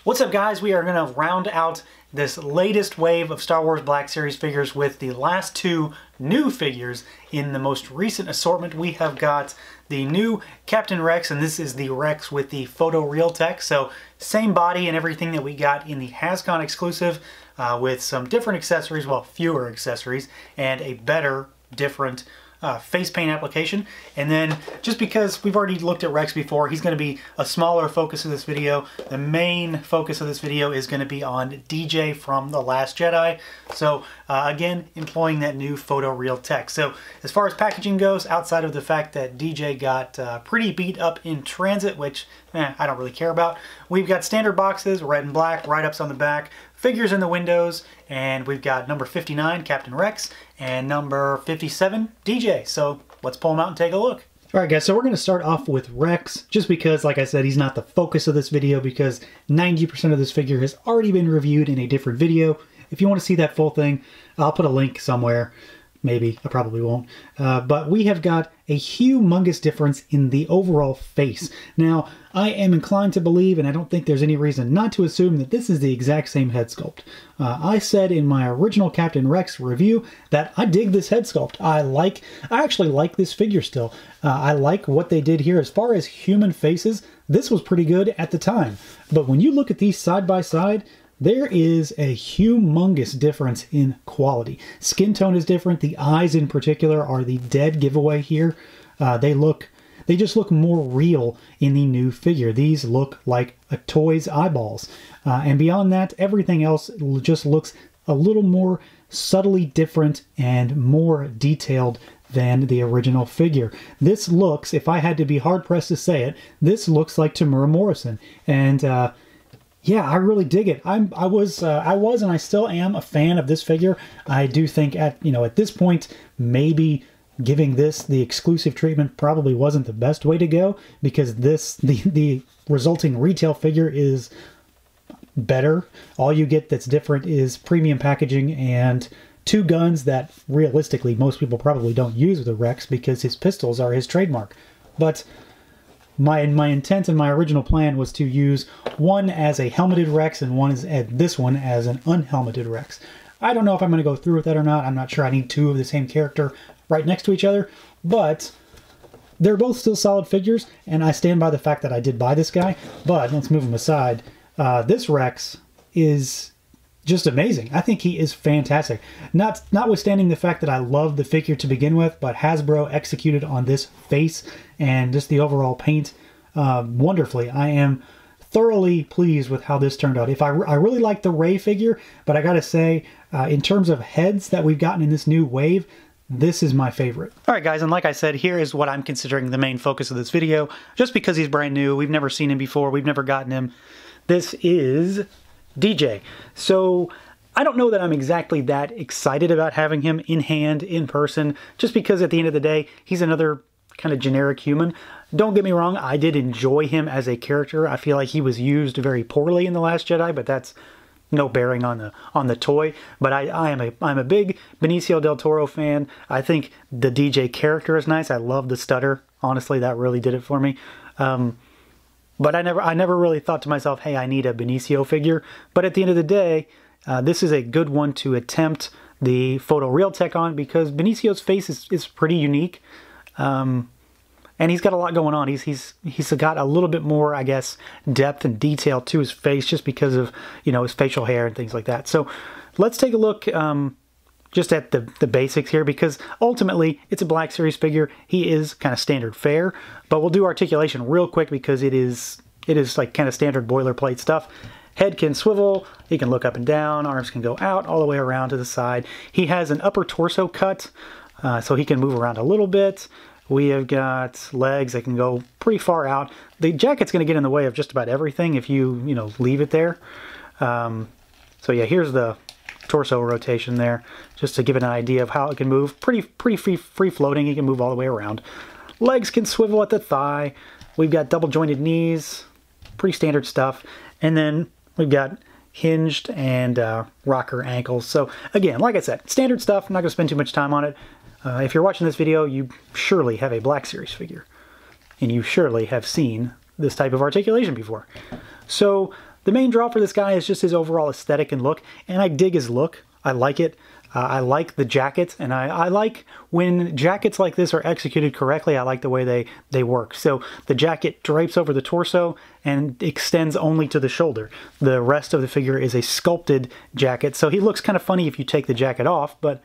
What's up, guys? We are going to round out this latest wave of Star Wars Black Series figures with the last two new figures in the most recent assortment. We have got the new Captain Rex, and this is the Rex with the photoreal tech. So same body and everything that we got in the HasCon exclusive, with some different accessories, well, fewer accessories, and a better, different face paint application. And then, just because we've already looked at Rex before, he's going to be a smaller focus of this video. The main focus of this video is going to be on DJ from The Last Jedi. So again, employing that new photoreal tech. So as far as packaging goes, outside of the fact that DJ got pretty beat up in transit, which I don't really care about, we've got standard boxes, red and black, write-ups on the back, figures in the windows, and we've got number 59, Captain Rex, and number 57, DJ. So let's pull them out and take a look. All right, guys, so we're going to start off with Rex, just because, like I said, he's not the focus of this video, because 90% of this figure has already been reviewed in a different video. If you want to see that full thing, I'll put a link somewhere. Maybe, I probably won't. But we have got a humongous difference in the overall face. Now, I am inclined to believe, and I don't think there's any reason not to assume, that this is the exact same head sculpt. I said in my original Captain Rex review that I dig this head sculpt. I actually like this figure still. I like what they did here. As far as human faces, this was pretty good at the time. But when you look at these side by side, there is a humongous difference in quality. Skin tone is different. The eyes in particular are the dead giveaway here. They just look more real in the new figure. These look like a toy's eyeballs. And beyond that, everything else just looks a little more subtly different and more detailed than the original figure. This looks, if I had to be hard-pressed to say it, this looks like Temuera Morrison. And yeah, I really dig it. I was and I still am a fan of this figure. I do think at this point, maybe giving this the exclusive treatment probably wasn't the best way to go, because the resulting retail figure is better. All you get that's different is premium packaging and two guns that realistically most people probably don't use with the Rex, because his pistols are his trademark. But my intent and my original plan was to use one as a helmeted Rex and this one as an unhelmeted Rex. I don't know if I'm going to go through with that or not. I'm not sure I need two of the same character right next to each other, but they're both still solid figures, and I stand by the fact that I did buy this guy. But let's move him aside. This Rex is just amazing. I think he is fantastic. Notwithstanding the fact that I love the figure to begin with, but Hasbro executed on this face and just the overall paint wonderfully. I am thoroughly pleased with how this turned out. I really like the Rey figure, but I gotta say, in terms of heads that we've gotten in this new wave, this is my favorite. All right, guys, and like I said, here is what I'm considering the main focus of this video. Just because he's brand new, we've never seen him before, we've never gotten him. This is DJ. So I don't know that I'm exactly that excited about having him in hand, in person, just because at the end of the day, he's another kind of generic human. Don't get me wrong, I did enjoy him as a character. I feel like he was used very poorly in The Last Jedi, but that's no bearing on the toy. But I'm a big Benicio del Toro fan. I think the DJ character is nice. I love the stutter. Honestly, that really did it for me. But I never really thought to myself, hey, I need a Benicio figure. But at the end of the day, this is a good one to attempt the photoreal tech on, because Benicio's face is pretty unique. And he's got a lot going on. He's got a little bit more, I guess, depth and detail to his face, just because of, his facial hair and things like that. So let's take a look just at the basics here, because ultimately it's a Black Series figure. He is kind of standard fare, but we'll do articulation real quick, because it is like kind of standard boilerplate stuff. Head can swivel, he can look up and down, arms can go out all the way around to the side. He has an upper torso cut, so he can move around a little bit. We have got legs that can go pretty far out. The jacket's going to get in the way of just about everything if you leave it there. So yeah, here's the torso rotation there, just to give it an idea of how it can move. Pretty free floating. He can move all the way around. Legs can swivel at the thigh. We've got double jointed knees, pretty standard stuff. And then we've got hinged and rocker ankles. So again, like I said, standard stuff. I'm not going to spend too much time on it. If you're watching this video, you surely have a Black Series figure, and you surely have seen this type of articulation before. So the main draw for this guy is just his overall aesthetic and look, and I dig his look. I like it. I like the jacket, and I like when jackets like this are executed correctly. I like the way they work. So the jacket drapes over the torso and extends only to the shoulder. The rest of the figure is a sculpted jacket, so he looks kind of funny if you take the jacket off, but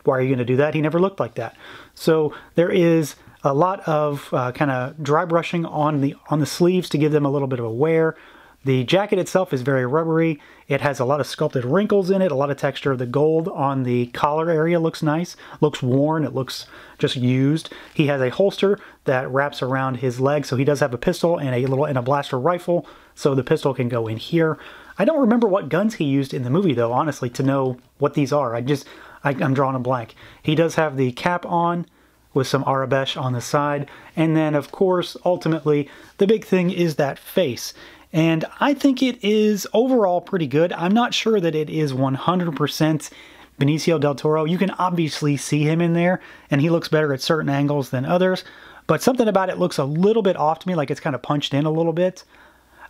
why are you going to do that? He never looked like that. So there is a lot of kind of dry brushing on the sleeves to give them a little bit of a wear. The jacket itself is very rubbery. It has a lot of sculpted wrinkles in it, a lot of texture. The gold on the collar area looks nice, looks worn, it looks just used. He has a holster that wraps around his leg, so he does have a pistol and a blaster rifle, so the pistol can go in here. I don't remember what guns he used in the movie, though, honestly, to know what these are. I'm drawing a blank. He does have the cap on with some Arabesh on the side, and then, of course, ultimately, the big thing is that face. And I think it is overall pretty good. I'm not sure that it is 100% Benicio del Toro. You can obviously see him in there, and he looks better at certain angles than others. But something about it looks a little bit off to me, like it's kind of punched in a little bit.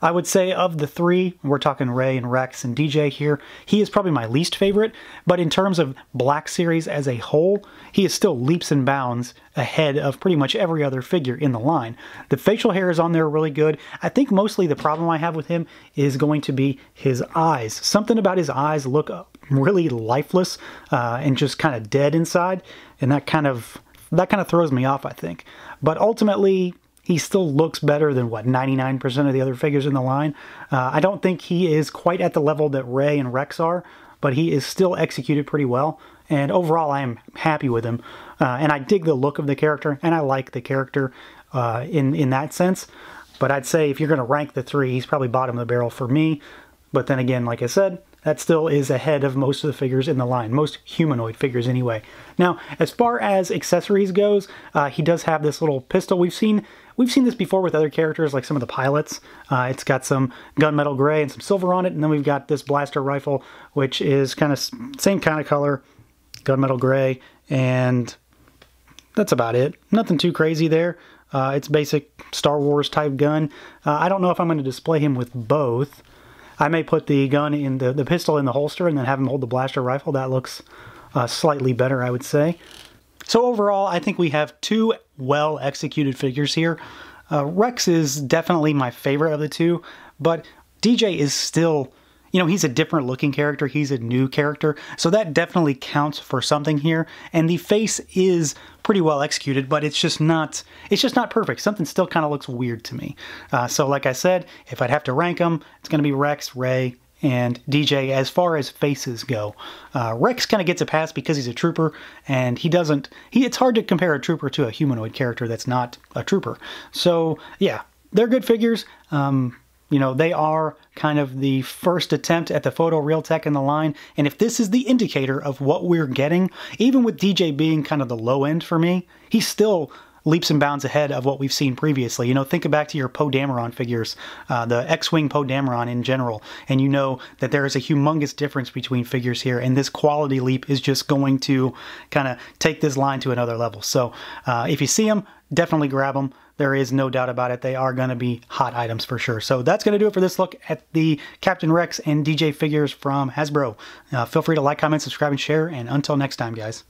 I would say of the three, we're talking Ray and Rex and DJ here, he is probably my least favorite, but in terms of Black Series as a whole, he is still leaps and bounds ahead of pretty much every other figure in the line. The facial hair is on there really good. I think mostly the problem I have with him is going to be his eyes. Something about his eyes look really lifeless and just kind of dead inside, and that kind of throws me off, I think. But ultimately, he still looks better than, what, 99% of the other figures in the line. I don't think he is quite at the level that Ray and Rex are, but he is still executed pretty well. And overall, I am happy with him. And I dig the look of the character, and I like the character in that sense. But I'd say if you're going to rank the three, he's probably bottom of the barrel for me. But then again, like I said, that still is ahead of most of the figures in the line, most humanoid figures anyway. Now, as far as accessories goes, he does have this little pistol. We've seen this before with other characters, like some of the pilots. It's got some gunmetal gray and some silver on it, and then we've got this blaster rifle, which is kind of same kind of color, gunmetal gray, and that's about it. Nothing too crazy there. It's basic Star Wars type gun. I don't know if I'm going to display him with both. I may put the gun in the pistol in the holster and then have him hold the blaster rifle. That looks slightly better, I would say. So overall, I think we have two well-executed figures here. Rex is definitely my favorite of the two, but DJ is still, you know, he's a different looking character. He's a new character, so that definitely counts for something here. And the face is pretty well executed, but it's just not perfect. Something still kind of looks weird to me. So like I said, if I'd have to rank them, it's going to be Rex, Ray, and DJ as far as faces go. Rex kind of gets a pass because he's a trooper, and it's hard to compare a trooper to a humanoid character that's not a trooper. So yeah, they're good figures. You know, they are kind of the first attempt at the photo real tech in the line, and if this is the indicator of what we're getting, even with DJ being kind of the low end for me, he's still leaps and bounds ahead of what we've seen previously. You know, think back to your Poe Dameron figures, the X-Wing Poe Dameron in general, and you know that there is a humongous difference between figures here, and this quality leap is just going to kind of take this line to another level. So if you see them, definitely grab them. There is no doubt about it. They are going to be hot items for sure. So that's going to do it for this look at the Captain Rex and DJ figures from Hasbro. Feel free to like, comment, subscribe, and share, and until next time, guys.